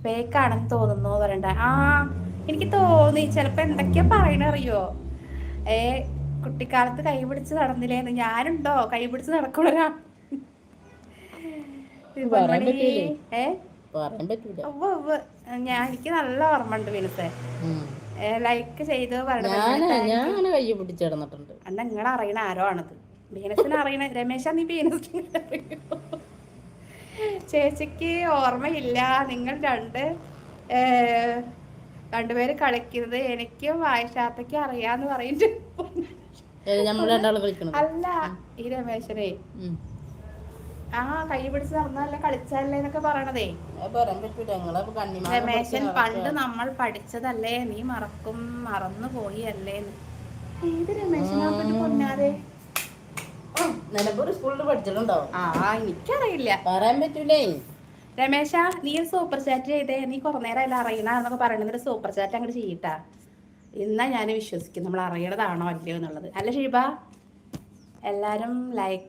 ഫേക്കാണെന്ന് തോന്നുന്നു പറയണ്ട. എനിക്ക് തോന്നി ചിലപ്പോ എന്തൊക്കെയാ പറയണറിയോ. ഏ കുട്ടിക്കാലത്ത് കൈ പിടിച്ച് നടന്നില്ലേന്ന്. ഞാനുണ്ടോ കൈ പിടിച്ച് നടക്കണൊരാ പറയാൻ പൊന്മണി. പറ്റൂലേ, ഏ പറയാൻ പറ്റൂല. എനിക്ക് നല്ല ഓർമ്മ ഉണ്ട് വിനുസേ. ലൈക്ക് ചെയ്ത് പറയണ ഞാൻ അങ്ങനെ കൈ പിടിച്ച് കിടന്നിട്ടുണ്ട്. അന്ന നിങ്ങളെ അറിയണ ആരോ ആണത്. ബീനസിനെ അറിയണ രമേശ, നീ ബീനസിനെ അറിയോ? ചേച്ചിക്ക് ഓർമ്മയില്ല. നിങ്ങൾ രണ്ടുപേര് കളിക്കുന്നത് എനിക്കും വായിശാത്തയ്ക്കും അറിയാന്ന് പറയുന്നുണ്ട്. നമ്മൾ രണ്ടാളും കളിക്കണത് അല്ല, ഈ രമേശനെ കൈ പിടിച്ച് നടന്നല്ലേ കളിച്ചല്ലേ എന്നൊക്കെ പറയണതേ. പറയാൻ പറ്റൂല. രമേശൻ പണ്ട് നമ്മൾ പഠിച്ചതല്ലേ, നീ മറന്നു പോയി അല്ലേ. ഏത് രമേശനാ പൊന്നാരെ? നിലമ്പൂർ സ്കൂളിൽ പഠിച്ചിട്ടുണ്ടാവും. എനിക്കറിയില്ല, പറയാൻ പറ്റൂലേ. രമേശ, നീ സൂപ്പർ ചാറ്റ് ചെയ്തേ. നീ കുറെ നേരം എല്ലാം അറിയണ എന്നൊക്കെ പറയണത് സൂപ്പർ ചാറ്റ് അങ്ങോട്ട് ചെയ്യട്ടാ. എന്നാ ഞാൻ വിശ്വസിക്കും നമ്മൾ അറിയണതാണോ അല്ലയോ എന്നുള്ളത്. അല്ല ഷീബ, എല്ലാരും ലൈക്ക്